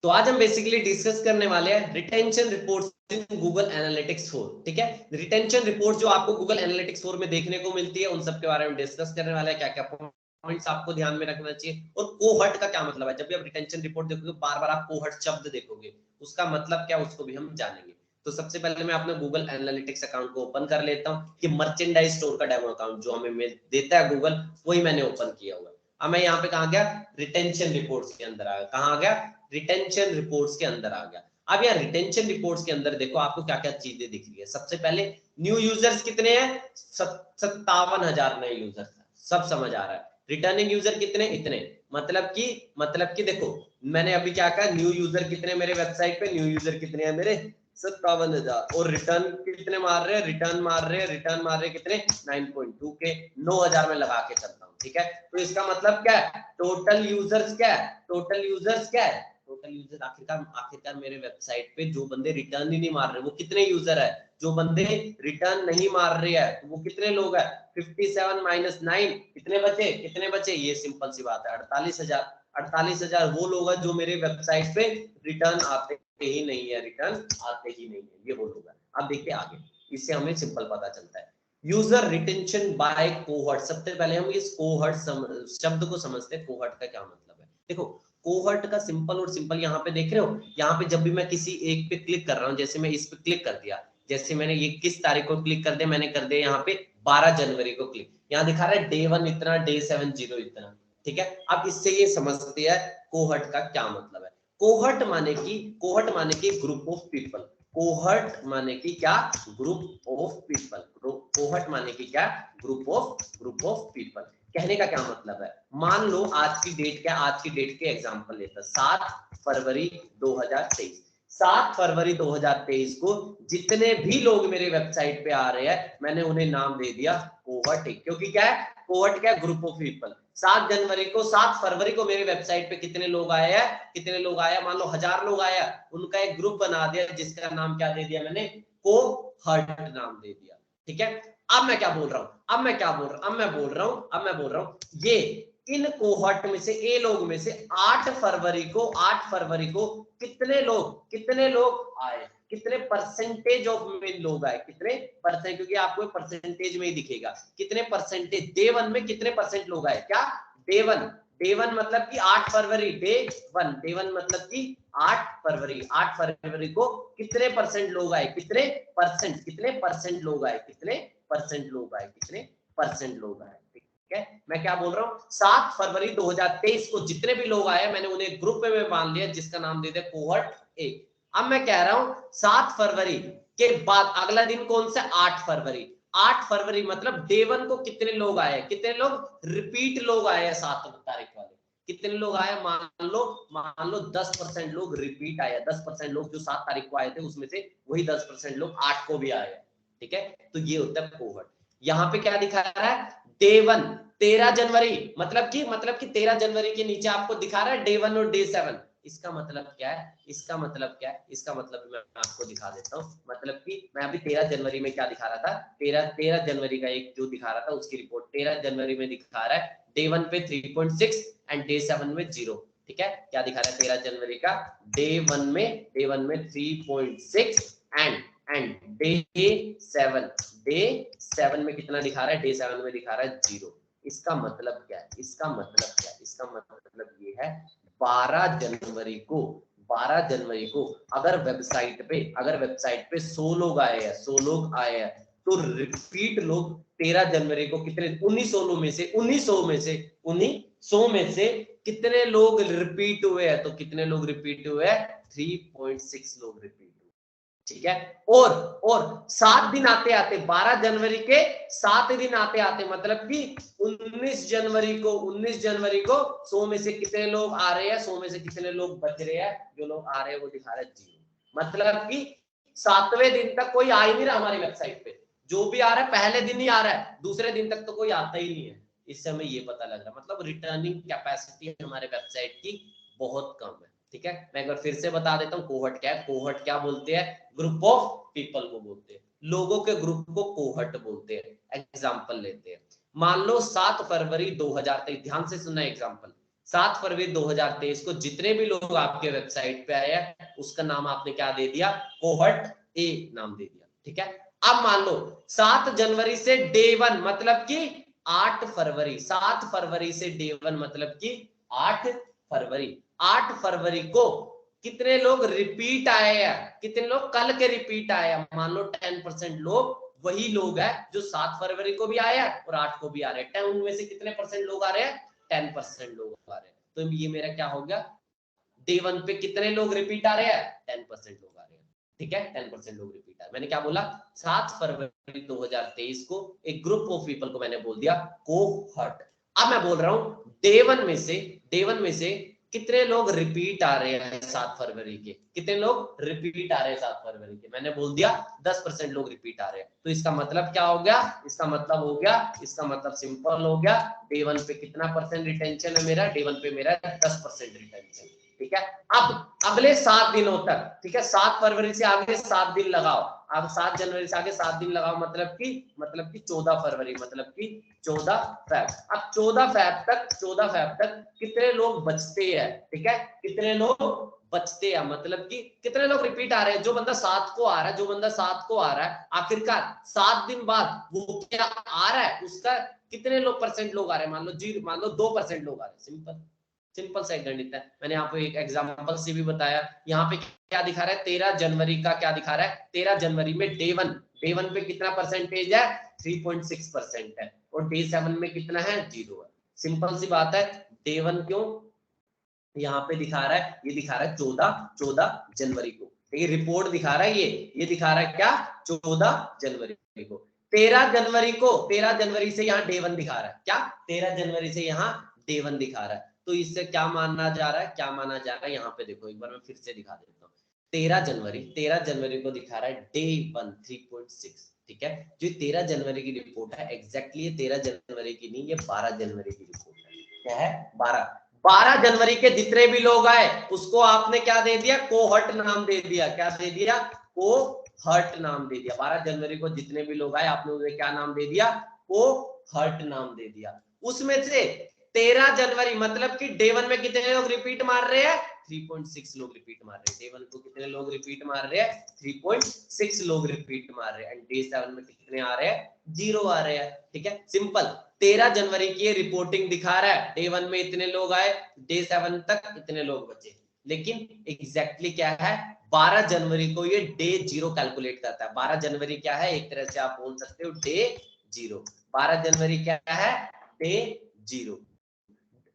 तो आज हम बेसिकली डिस्कस करने वाले हैं retention reports in Google analytics 4। ठीक है, रिटेंशन रिपोर्ट जो आपको गूगल एनालिटिक्स 4 में देखने को मिलती है उन सब के बारे में डिस्कस करने वाले हैं, क्या क्या पॉइंट्स आपको ध्यान में रखना चाहिए और कोहर्ट का क्या मतलब है। जब भी आप रिटेंशन रिपोर्ट देखोगे बार बार आप कोहर्ट शब्द देखोगे, उसका मतलब क्या उसको भी हम जानेंगे। तो सबसे पहले मैं अपने गूगल एनालिटिक्स अकाउंट को ओपन कर लेता हूँ। कि मर्चेंडाइज स्टोर का डेमो अकाउंट जो हमें देता है गूगल, वही मैंने ओपन किया हुआ है। अब मैं यहाँ पे कहा गया, रिटेंशन रिपोर्ट्स के अंदर आ गया। कहाँ आ गया? रिटेंशन रिपोर्ट्स के अंदर आ गया। अब यार रिटेंशन रिपोर्ट्स के अंदर देखो आपको क्या क्या चीजें दिख रही है। सबसे पहले न्यू यूजर्स कितने हैं? 57,000 नए यूजर्स, सब समझ आ रहा है। रिटर्निंग यूजर कितने? इतने। मतलब कि देखो मैंने अभी क्या कहा, न्यू यूजर कितने मेरे वेबसाइट पे, न्यू यूजर कितने हैं मेरे 57,000। और रिटर्न कितने मार रहे हैं? रिटर्न मार रहे कितने? 9.2 के। 9,000 में लगा के चलता हूँ। ठीक है, तो इसका मतलब क्या है? टोटल यूजर्स क्या है? टोटल यूजर आखिरकार मेरे वेबसाइट पे जो बंदे रिटर्न ही नहीं मार रहे वो कितने यूजर है? जो बंदे रिटर्न नहीं मार रहे हैं वो कितने लोग हैं? 57 माइनस 9 कितने बचे? ये सिंपल सी बात है, 48,000 वो लोग हैं जो मेरे वेबसाइट पे रिटर्न आते ही नहीं है, ये वो लोग हैं। अब देखिए आगे, इससे हमें सिंपल पता चलता है यूजर रिटेंशन बाय कोहर्ट। सबसे पहले हम इस कोहर्ट शब्द को समझते हैं। कोहर्ट का क्या मतलब है? देखो कोहर्ट का सिंपल यहाँ पे देख रहे हो, यहाँ पे जब भी मैं किसी एक पे क्लिक कर रहा हूँ, जैसे मैं इस पे क्लिक कर दिया, जैसे मैंने ये किस तारीख को क्लिक कर दिया, मैंने कर दिया यहाँ पे 12 जनवरी को क्लिक। यहाँ दिखा रहा है डे 1 इतना, डे 7 0 इतना। ठीक है, अब इससे ये समझते हैं कोहर्ट का क्या मतलब है। कोहर्ट माने की ग्रुप ऑफ पीपल। कोहर्ट माने की क्या? Group of people. कोहर्ट माने की क्या? Group of people. कहने का क्या मतलब है? मान लो आज की डेट क्या? आज की डेट के एग्जांपल लेता 7 फरवरी 2023। 7 फरवरी 2023 को जितने भी लोग मेरे वेबसाइट पे आ रहे हैं मैंने उन्हें नाम दे दिया कोहर्ट। क्योंकि क्या है? कोहर्ट क्या? Group of people. 7 फरवरी को मेरे वेबसाइट पे कितने लोग आए हैं? मान लो 1000 लोग आया, उनका एक ग्रुप बना दिया जिसका नाम क्या दे दिया मैंने? कोहर्ट नाम दे दिया। ठीक है, अब मैं क्या बोल रहा हूं? ये इन कोहर्ट में से ए लोग में से 8 फरवरी को कितने लोग आए? कितने परसेंटेज ऑफ में लोग आए? कितने परसेंट? क्योंकि आपको परसेंटेज में ही दिखेगा कितने परसेंटेज। डे 1 में कितने परसेंट लोग आए? क्या? डे 1 मतलब कि 8 फरवरी डे 1 मतलब कि 8 फरवरी को कितने परसेंट लोग आए? कितने परसेंट लोग आए? ठीक है, मैं क्या बोल रहा हूँ? 7 फरवरी 2023 को जितने भी लोग आए मैंने उन्हें ग्रुप में मान लिया जिसका नाम दे दिया कोहर्ट ए। अब मैं कह रहा हूं 7 फरवरी के बाद अगला दिन कौन सा? 8 फरवरी मतलब डे 1 को कितने लोग आए? कितने लोग रिपीट लोग आए? 7 तारीख वाले कितने लोग आए? मान लो 10% लोग रिपीट आए। 10% लोग जो 7 तारीख को आए थे उसमें से वही 10% लोग 8 को भी आए। ठीक है, तो ये होता है कोहर्ट। यहाँ पे क्या दिखा रहा है? डे 1 13 जनवरी मतलब कि 13 जनवरी के नीचे आपको दिखा रहा है डे 1 और डे 7। इसका मतलब क्या है? इसका मतलब मैं आपको दिखा देता हूँ। मतलब कि मैं अभी 13 जनवरी में क्या दिखा रहा था? 13 जनवरी का एक जो दिखा रहा था उसकी रिपोर्ट 13 जनवरी में दिखा रहा है डे 1 पे 3.6 एंड डे 7 में 0। ठीक है, क्या दिखा रहा है 13 जनवरी का? डे 1 में 3.6 एंड डे 7 में कितना दिखा रहा है? डे 7 में दिखा रहा है 0। इसका मतलब क्या है? इसका मतलब ये है 12 जनवरी को अगर वेबसाइट पे 100 लोग आए हैं तो रिपीट लोग 13 जनवरी को कितने? 1900 में से कितने लोग रिपीट हुए हैं? तो कितने लोग रिपीट हुए हैं? 3.6 लोग रिपीट। ठीक है, और 7 दिन आते 12 जनवरी के 7 दिन आते मतलब कि 19 जनवरी को 100 में से कितने लोग आ रहे हैं? 100 में से कितने लोग बच रहे हैं? जो लोग आ रहे हैं वो दिखा रहा है 0। मतलब कि 7वें दिन तक कोई आ ही नहीं रहा हमारी वेबसाइट पे। जो भी आ रहा है पहले दिन ही आ रहा है, दूसरे दिन तक तो कोई आता ही नहीं है। इससे हमें ये पता लग रहा है मतलब रिटर्निंग कैपेसिटी हमारे वेबसाइट की बहुत कम है। ठीक है, मैं एक बार फिर से बता देता हूँ कोहर्ट क्या है। कोहर्ट क्या बोलते हैं? ग्रुप ऑफ पीपल को बोलते हैं, लोगों के ग्रुप को कोहर्ट बोलते हैं। एग्जांपल लेते हैं, मान लो 7 फरवरी 2023, ध्यान से सुनना एग्जांपल। 7 फरवरी 2023 को जितने भी लोग आपके वेबसाइट पे आए हैं उसका नाम आपने क्या दे दिया, कोहर्ट ए नाम दे दिया। ठीक है, अब मान लो 7 जनवरी से डे 1 मतलब कि 8 फरवरी, 7 फरवरी से डे 1 मतलब कि 8 फरवरी, 8 फरवरी को कितने लोग रिपीट आए हैं, कितने लोग कल के रिपीट आए हैं, मान लो 10% लोग वही लोग हैं जो 7 फरवरी को भी आए हैं और 8 को भी आ रहे हैं। 10 उनमें से कितने परसेंट लोग आ रहे हैं, 10% लोग आ रहे हैं। तो ये मेरा क्या हो गया, डे 1 पे कितने लोग रिपीट आ रहे हैं, 10% लोग आ रहे हैं। ठीक है, 10% लोग रिपीट आ रहे हैं। मैंने क्या बोला, 7 फरवरी 2023 को एक ग्रुप ऑफ पीपल को मैंने बोल दिया कोहर्ट। अब मैं बोल रहा हूं डे 1 में से कितने लोग रिपीट आ रहे हैं 7 फरवरी के, कितने लोग रिपीट आ रहे हैं 7 फरवरी के, मैंने बोल दिया 10% लोग रिपीट आ रहे हैं। तो इसका मतलब क्या हो गया, इसका मतलब सिंपल हो गया, डे 1 पे कितना परसेंट रिटेंशन है मेरा, डे 1 पे मेरा 10% रिटेंशन। ठीक है, अब अगले 7 दिनों तक, ठीक है, 7 फरवरी से आगे 7 दिन लगाओ, अब 7 जनवरी से आगे 7 दिन लगाओ, मतलब कि 14 फरवरी, मतलब कि 14 फेब। अब 14 फेब तक कितने लोग बचते हैं, ठीक है, कितने लोग बचते हैं, मतलब कि कितने लोग रिपीट आ रहे हैं, जो बंदा 7 को आ रहा है, आखिरकार 7 दिन बाद वो क्या आ रहा है, उसका कितने लोग परसेंट लोग आ रहे हैं, मान लो 2% लोग आ रहे हैं। सिंपल सा गणित है। मैंने आपको एक एग्जांपल से भी बताया। यहाँ पे क्या दिखा रहा है, 13 जनवरी का क्या दिखा रहा है, 13 जनवरी में डे 1 पे कितना परसेंटेज है, 3.6% है, और डे 7 में कितना है, 0 है। सिंपल सी बात है। डे 1 क्यों यहाँ पे दिखा रहा है, ये दिखा रहा है 14 जनवरी को, ये रिपोर्ट दिखा रहा है, ये दिखा रहा है क्या, 14 जनवरी को। 13 जनवरी से यहाँ डे 1 दिखा रहा है, क्या 13 जनवरी से यहाँ डे 1 दिखा रहा है। तो इससे क्या माना जा रहा है, यहाँ पे देखो, एक बार मैं फिर से दिखा देता हूँ। 13 जनवरी को दिखा रहा है डे 1 3.6। ठीक है, जो 13 जनवरी की रिपोर्ट है एग्जैक्टली ये 13 जनवरी की नहीं, ये 12 जनवरी की रिपोर्ट है। क्या है, 12 जनवरी के जितने भी लोग आए उसको आपने क्या दे दिया, कोहर्ट नाम दे दिया। क्या दे दिया, कोहर्ट नाम दे दिया। 12 जनवरी को जितने भी लोग आए आपने उन्हें क्या नाम दे दिया, कोहर्ट नाम दे दिया। उसमें से 13 जनवरी मतलब कि डे 1 में कितने लोग रिपीट मार रहे हैं, 3.6 लोग रिपीट मार रहे हैं। डे 1 को कितने लोग रिपीट मार रहे हैं, 3.6 लोग रिपीट मार रहे हैं। एंड डे 7 में कितने आ रहे हैं, 0 आ रहे हैं। ठीक है, सिंपल। 13 जनवरी की ये रिपोर्टिंग दिखा रहा है, डे 1 में इतने लोग आए, डे 7 तक इतने लोग बचे। लेकिन एग्जैक्टली क्या है, 12 जनवरी को ये डे 0 कैलकुलेट करता है। 12 जनवरी क्या है, एक तरह से आप बोल सकते हो डे 0। 12 जनवरी क्या है, डे 0।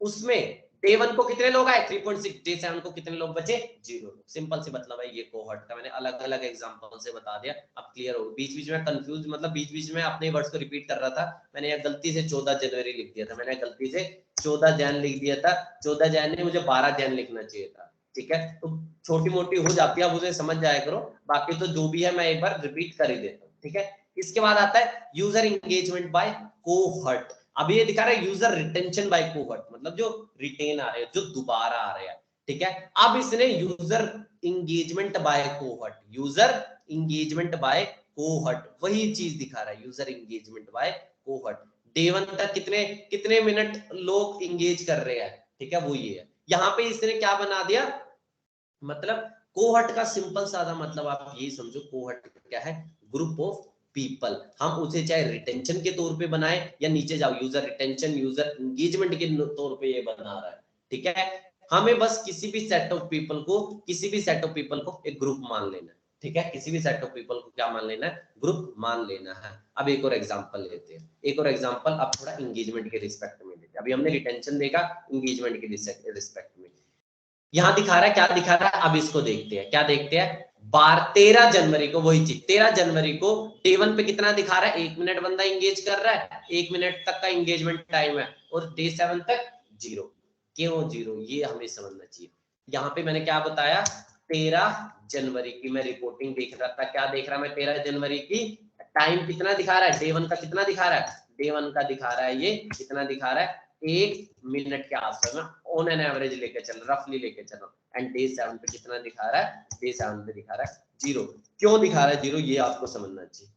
उसमें डे 1 को कितने लोग आए, 3.6, डे 7 को कितने लोग बचे, 0। सिंपल सी मतलब है ये कोहर्ट का। मैंने अलग अलग एग्जांपल से बता दिया, अब क्लियर हो। बीच बीच में कंफ्यूज, मतलब बीच बीच में अपने वर्ड्स को रिपीट कर रहा था। मैंने यहाँ गलती से 14 जनवरी लिख दिया था, मैंने गलती से 14 जैन लिख दिया था। 14 जैन नहीं, मुझे 12 जैन लिखना चाहिए था। ठीक है, तो छोटी मोटी हो जाती है, आप उसे समझ जाया करो। बाकी तो जो भी है मैं एक बार रिपीट कर ही देता हूँ। ठीक है, इसके बाद आता है यूजर इंगेजमेंट बाय कोहर्ट। अब ये दिखा रहा है यूजर रिटेंशन बाय कोहर्ट, मतलब जो रिटेन आ रहे हैं, जो दोबारा आ रहे हैं। ठीक है, अब इसने यूजर इंगेजमेंट बाय कोहर्ट, वही चीज दिखा रहा है, user engagement by cohort. Day 1 तक कितने कितने मिनट लोग इंगेज कर रहे हैं। ठीक है, वो ये है। यहाँ पे इसने क्या बना दिया, मतलब कोहर्ट का सिंपल सादा मतलब आप यही समझो, कोहर्ट क्या है, ग्रुप ऑफ पीपल। हम उसे चाहे रिटेंशन के तौर पे बनाए या नीचे जाओ यूजर रिटेंशन, यूजर एंगेजमेंट के तौर पे ये बना रहा है। ठीक है, हमें बस किसी भी सेट ऑफ पीपल को एक ग्रुप मान लेना है। ठीक है, किसी भी सेट ऑफ पीपल को क्या मान लेना है, ग्रुप मान लेना है। अब एक और एग्जांपल लेते हैं, अब थोड़ा एंगेजमेंट के रिस्पेक्ट में लेते हैं। अभी हमने रिटेंशन देखा, एंगेजमेंट के रिस्पेक्ट में यहाँ दिखा रहा है, क्या दिखा रहा है, अब इसको देखते हैं। क्या देखते हैं, 13 जनवरी को वही चीज, 13 जनवरी को डे 1 पे कितना दिखा रहा है, 1 मिनट बंदा इंगेज कर रहा है, 1 मिनट तक का इंगेजमेंट टाइम है, और डे 7 तक 0। क्यों 0, ये हमें समझना चाहिए। यहाँ पे मैंने क्या बताया, 13 जनवरी की मैं रिपोर्टिंग देख रहा था। क्या देख रहा मैं, 13 जनवरी की टाइम कितना दिखा रहा है, डे 1 का कितना दिखा रहा है, डे 1 का दिखा रहा है, ये कितना दिखा रहा है, 1 मिनट के आसपास में ऑन एन एवरेज लेके चल, रफली लेके चल रहा हूं। एंड डे 7 पे कितना दिखा रहा है, डे 7 पे दिखा रहा है 0। क्यों दिखा रहा है 0, ये आपको समझना चाहिए।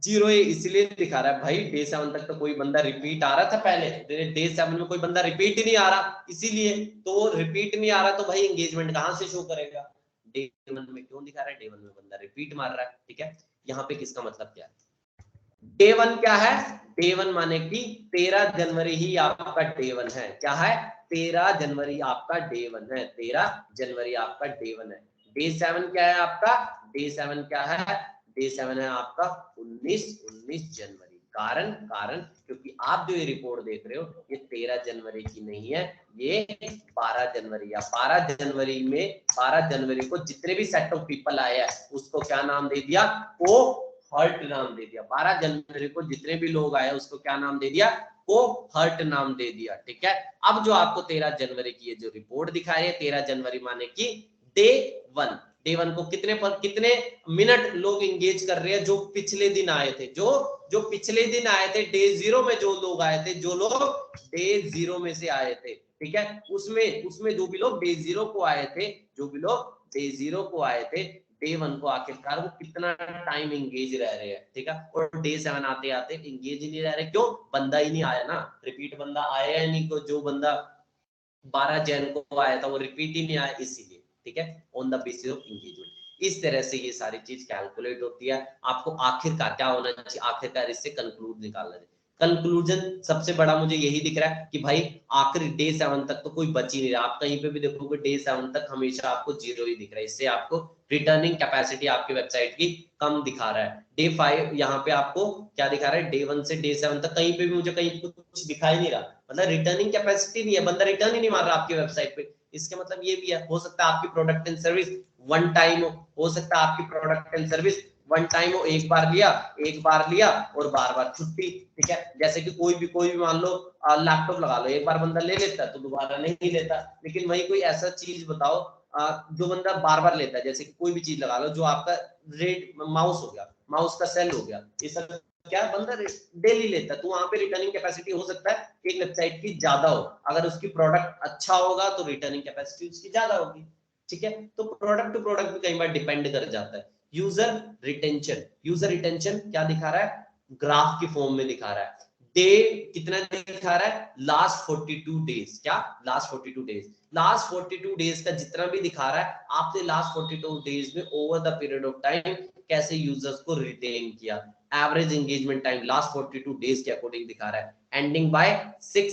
जीरो ये इसलिए दिखा रहा है भाई, डे 7 तक तो कोई बंदा रिपीट आ रहा था, पहले डे 7 में कोई बंदा रिपीट ही नहीं आ रहा, इसीलिए तो रिपीट नहीं आ रहा तो भाई एंगेजमेंट कहां से शो करेगा। डे 1 में क्यों दिखा रहा है, डे 1 में बंदा रिपीट मार रहा है, ठीक है। यहाँ पे किसका मतलब क्या है, डे 1 क्या है, डे 1 माने कि 13 जनवरी ही आपका डे 1 है, क्या है 13 जनवरी आपका डे 1 है, 13 जनवरी आपका डे 1 है। डे 7 क्या है आपका, डे 7 क्या है, डे 7 है आपका 19 जनवरी। कारण कारण क्योंकि आप जो ये रिपोर्ट देख रहे हो ये 13 जनवरी की नहीं है, ये 12 जनवरी, या 12 जनवरी में 12 जनवरी को जितने भी सेट ऑफ पीपल आए हैं उसको क्या नाम दे दिया, को हर्ट नाम दे दिया। 12 जनवरी को जितने भी लोग आए उसको क्या नाम दे दिया, को हर्ट नाम दे दिया, ठीक है। अब जो आपको 13 जनवरी की ये जो रिपोर्ट दिखा रही है, 13 जनवरी माने कि डे 1, डे 1 को कितने मिनट लोग इंगेज कर रहे हैं, जो पिछले दिन आए थे, जो पिछले दिन आए थे, डे 0 में जो लोग आए थे, जो लोग डे 0 में से आए थे, ठीक है, उसमें जो भी लोग डे 0 को आए थे, जो भी लोग डे 0 को आए थे, डे 1 को आखिरकार वो कितना टाइम एंगेज रह रहे हैं, ठीक है। और डे 7 आते आते एंगेज ही नहीं रह रहे, क्यों, बंदा ही नहीं आया ना, रिपीट बंदा आया ही नहीं, को जो बंदा 12 जैन को आया था वो रिपीट ही नहीं आया, इसीलिए, ठीक है, on the basis of engagement. इस तरह से ये सारी चीज कैलकुलेट होती है। आपको आखिरकार क्या होना चाहिए, आखिरकार इससे कंक्लूड निकालना चाहिए। कंक्लूजन सबसे बड़ा मुझे यही दिख रहा है कि भाई आखिर डे 7 तक तो कोई बच ही नहीं रहा, आप कहीं पे भी देखोगे डे 7 तक हमेशा आपको जीरो ही दिख रहा है, इससे आपको रिटर्निंग कैपेसिटी आपकी वेबसाइट की कम दिखा रहा है। डे 5 यहाँ पे आपको क्या दिखा रहा है, डे 1 से डे 7 तक कहीं पे भी मुझे कहीं कुछ दिखाई नहीं रहा, मतलब रिटर्निंग कैपेसिटी नहीं है, बंदा रिटर्न ही नहीं मार रहा आपकी वेबसाइट पे। इसके मतलब ये भी है, हो सकता है आपकी product and service one time हो सकता है आपकी product and service one time हो, एक बार लिया और बार बार छुट्टी, ठीक है। जैसे कि कोई भी मान लो लैपटॉप लगा लो, एक बार बंदा ले लेता है तो दोबारा नहीं लेता, लेकिन वही कोई ऐसा चीज बताओ जो बंदा बार बार लेता है, जैसे कि कोई भी चीज लगा लो, जो आपका रेड माउस हो गया, माउस का सेल हो गया, ये सब क्या बंदा डेली लेता है, तो वहां पे रिटर्निंग कैपेसिटी हो सकता है एक वेबसाइट की ज्यादा हो, अगर उसकी प्रोडक्ट अच्छा होगा तो रिटर्निंग कैपेसिटी उसकी ज्यादा होगी, ठीक है। तो प्रोडक्ट टू प्रोडक्ट भी कई बार डिपेंड कर जाता है। यूजर रिटेंशन क्या दिखा रहा है, ग्राफ की फॉर्म में दिखा रहा है, डे कितना दिखा रहा है, लास्ट 42 डेज, क्या लास्ट 42 डेज, लास्ट 42 डेज का जितना भी दिखा रहा है, आपने लास्ट 42 डेज में over the period of time कैसे यूजर्स को रिटेन किया। Average engagement time last 42 days के अकॉर्डिंग दिखा रहा है, एंडिंग बाय 6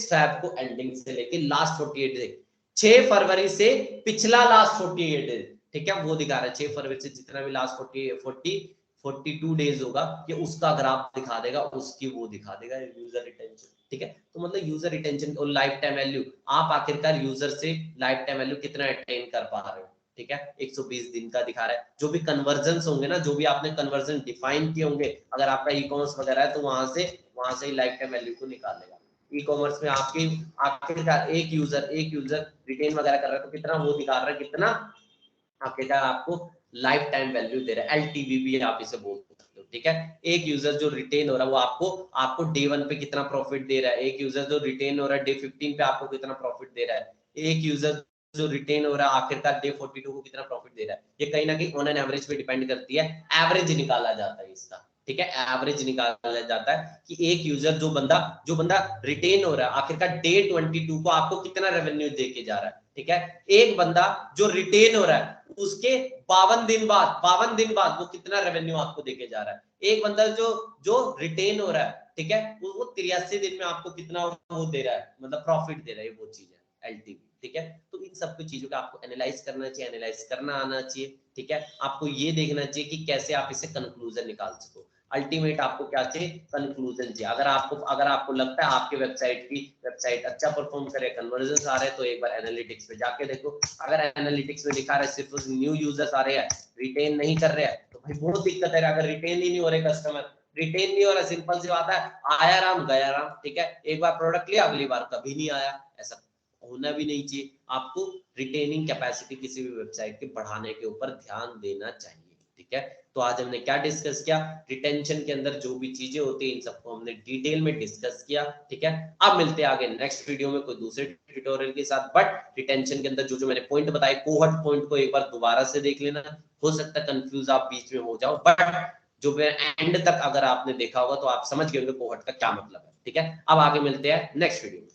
फैब को एंडिंग से लेके लास्ट 48 डेज, 6 फरवरी से पिछला लास्ट 48 डेज, ठीक है, वो दिखा रहा है 6 फरवरी से जितना भी लास्ट 42 डेज होगा ये उसका ग्राफ दिखा देगा, उसकी वो दिखा देगा यूजर रिटेंशन, ठीक है। तो मतलब यूजर रिटेंशन और लाइफ टाइम वैल्यू, आप आखिरकार यूजर से लाइफ टाइम वैल्यू कितना अटेन कर पा रहे हो, ठीक है, 120 दिन का दिखा रहा है। जो भी कन्वर्जन होंगे ना, जो भी आपने कन्वर्जन डिफाइन किए होंगे, अगर आपका ई कॉमर्स वगैरह है तो वहां से ही लाइफ टाइम वैल्यू को निकालेगा। ई कॉमर्स में आपकी आखिरकार एक यूजर रिटेन वगैरह कर रहा है तो कितना वो दिखा रहा है, कितना आखिरकार आपको लाइफ टाइम वैल्यू दे रहा है, एलटीवी भी आप इसे बोल सकते हो, ठीक है। एक यूजर जो रिटेन हो रहा है वो आपको डे 1 पे कितना प्रॉफिट दे रहा है, एक यूजर जो रिटेन हो रहा है डे 15 पे आपको कितना प्रॉफिट दे रहा है, एक यूजर जो रिटेन हो रहा है आखिरकार डे 42 को कितना प्रॉफिट दे रहा है, ये कहीं ना कहीं ऑन एन एवरेज पे डिपेंड करती है, एवरेज निकाला जाता है इसका, ठीक है, एवरेज निकाला जाता है कि एक यूजर जो बंदा रिटेन हो रहा है आखिरकार डे 22 को आपको कितना रेवेन्यू दे के जा रहा है, ठीक है। एक बंदा जो रिटेन हो रहा है उसके 52 दिन बाद वो कितना रेवेन्यू आपको देके जा रहा है, एक बंदा जो रिटेन हो रहा है, ठीक है, वो 83 दिन में आपको कितना वो दे रहा है, मतलब प्रॉफिट दे रहा है, वो चीज है एलटीवी, ठीक है। तो इन सब चीजों का आपको एनालाइज करना चाहिए, एनालाइज करना आना चाहिए, ठीक है। आपको ये देखना चाहिए कि कैसे आप इसे कंक्लूजन निकाल सको, अल्टीमेट आपको क्या चाहिए, कंक्लूजन चाहिए। अगर आपको लगता है आपके वेबसाइट अच्छा परफॉर्म करे, कन्वर्जन आ रहे हैं, तो एक बार एनालिटिक्स पे जाके देखो, अगर एनालिटिक्स में दिखा रहा है सिर्फ न्यू यूजर्स आ रहे हैं, रिटेन नहीं कर रहे हैं, तो भाई बहुत दिक्कत है। अगर रिटेन ही नहीं हो रहे कस्टमर, रिटेन नहीं हो रहा, सिंपल सी बात है, आया राम गया राम, ठीक है, एक बार प्रोडक्ट लिया अगली बार कभी नहीं आया, ऐसा होना भी नहीं चाहिए। आपको रिटेनिंग कैपेसिटी किसी भी वेबसाइट के बढ़ाने के ऊपर ध्यान देना चाहिए, ठीक है। तो आज हमने क्या डिस्कस किया, रिटेंशन के अंदर जो भी चीजें होती है इन सबको हमने डिटेल में डिस्कस किया, ठीक है। अब मिलते हैं आगे नेक्स्ट वीडियो में कोई दूसरे ट्यूटोरियल के साथ। बट रिटेंशन के अंदर जो मैंने पॉइंट बताए, कोहर्ट पॉइंट को एक बार दोबारा से देख लेना, हो सकता है कंफ्यूज आप बीच में हो जाओ, बट जो एंड तक अगर आपने देखा होगा तो आप समझ गए होंगे कोहॉर्ट का क्या मतलब है। ठीक है, अब आगे मिलते हैं नेक्स्ट वीडियो में।